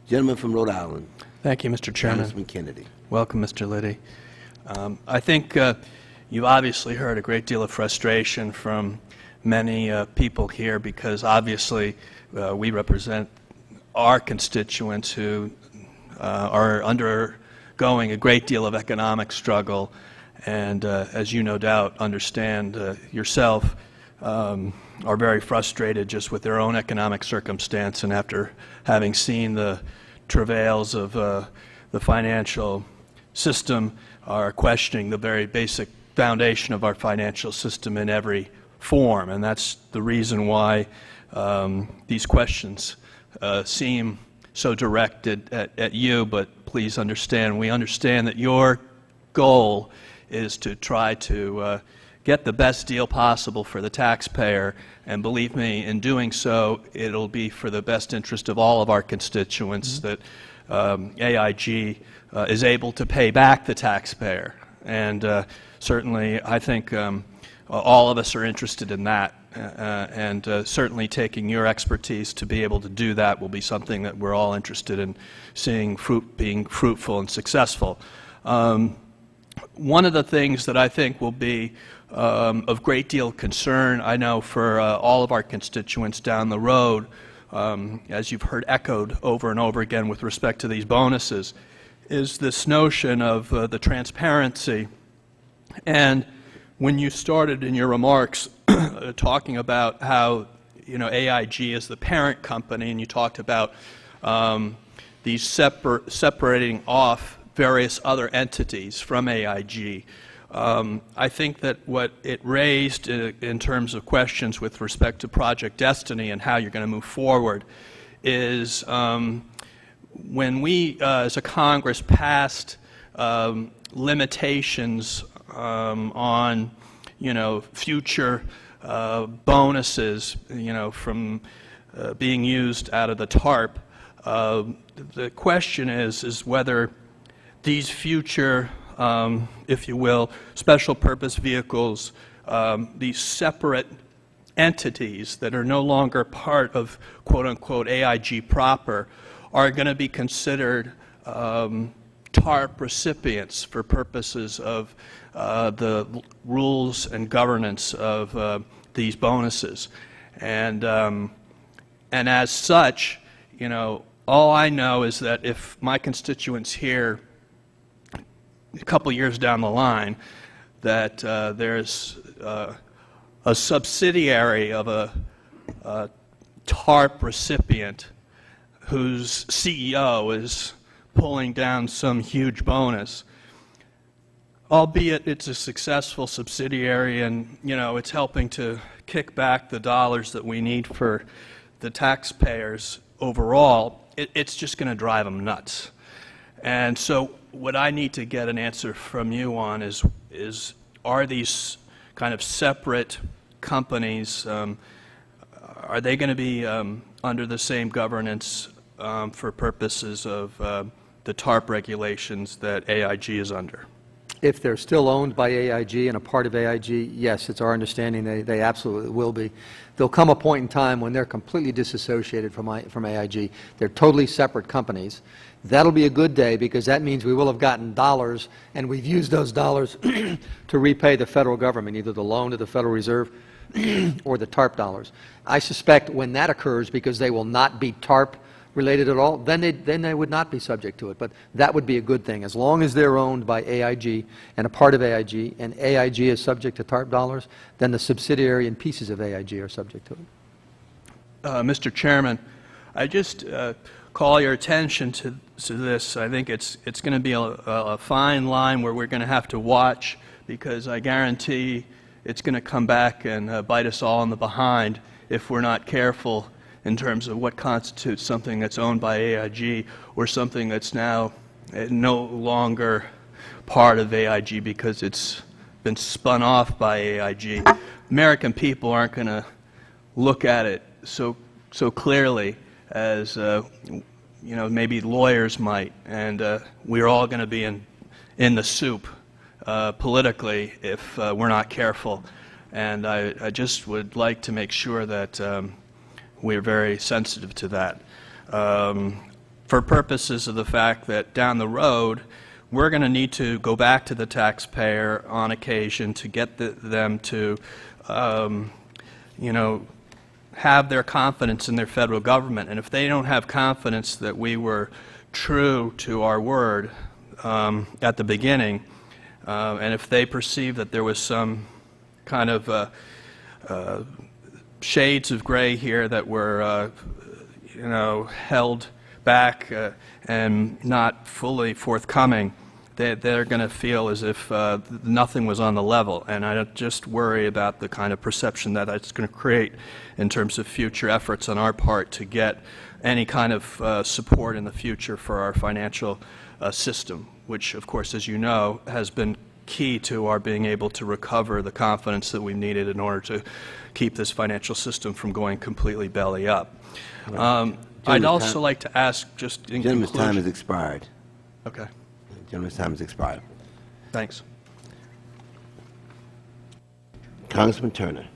Gentleman from Rhode Island. Thank you, Mr. Chairman. Congressman Kennedy. Welcome, Mr. Liddy. I think you've obviously heard a great deal of frustration from many people here because obviously we represent our constituents who are undergoing a great deal of economic struggle and, as you no doubt understand yourself, are very frustrated just with their own economic circumstance, and after having seen the travails of the financial system are questioning the very basic foundation of our financial system in every form. And that's the reason why these questions seem so directed at you, but please understand, we understand that your goal is to try to get the best deal possible for the taxpayer, and believe me, in doing so, it'll be for the best interest of all of our constituents that AIG is able to pay back the taxpayer. And certainly, I think all of us are interested in that, and certainly taking your expertise to be able to do that will be something that we're all interested in seeing being fruitful and successful. One of the things that I think will be of great deal of concern, I know, for all of our constituents down the road, as you've heard echoed over and over again with respect to these bonuses, is this notion of the transparency. And when you started in your remarks talking about how, you know, AIG is the parent company, and you talked about these separating off various other entities from AIG, I think that what it raised in terms of questions with respect to Project Destiny and how you're going to move forward is when we, as a Congress, passed limitations on, you know, future bonuses, you know, from being used out of the TARP. The question is whether these future, if you will, special purpose vehicles, these separate entities that are no longer part of quote-unquote AIG proper, are going to be considered TARP recipients for purposes of the rules and governance of these bonuses. And as such, you know, all I know is that if my constituents here a couple years down the line that there's a subsidiary of a TARP recipient whose CEO is pulling down some huge bonus, albeit it's a successful subsidiary and, you know, it's helping to kick back the dollars that we need for the taxpayers overall, it's just going to drive them nuts. And so what I need to get an answer from you on is are these kind of separate companies, are they going to be under the same governance for purposes of the TARP regulations that AIG is under? If they're still owned by AIG and a part of AIG, yes, it's our understanding they absolutely will be. There'll come a point in time when they're completely disassociated from AIG. They're totally separate companies. That'll be a good day because that means we will have gotten dollars, and we've used those dollars to repay the federal government, either the loan to the Federal Reserve or the TARP dollars. I suspect when that occurs, because they will not be TARP related at all, then they would not be subject to it. But that would be a good thing. As long as they're owned by AIG and a part of AIG, and AIG is subject to TARP dollars, then the subsidiary and pieces of AIG are subject to it. Mr. Chairman, I just call your attention to this. I think it's going to be a fine line where we're going to have to watch, because I guarantee it's going to come back and bite us all in the behind if we're not careful in terms of what constitutes something that's owned by AIG or something that's now no longer part of AIG because it's been spun off by AIG. American people aren't going to look at it so clearly as you know, maybe lawyers might, and we're all going to be in the soup politically if we're not careful. And I just would like to make sure that we're very sensitive to that. for purposes of the fact that down the road, we're going to need to go back to the taxpayer on occasion to get them to, you know, have their confidence in their federal government. And if they don't have confidence that we were true to our word at the beginning, and if they perceive that there was some kind of shades of gray here that were, you know, held back and not fully forthcoming, they're going to feel as if nothing was on the level. And I just worry about the kind of perception that it's going to create in terms of future efforts on our part to get any kind of support in the future for our financial system, which, of course, as you know, has been key to our being able to recover the confidence that we needed in order to keep this financial system from going completely belly up. I'd also like to ask, just in Gentleman's conclusion... time has expired. Okay. Gentleman's time has expired. Thanks. Congressman Turner.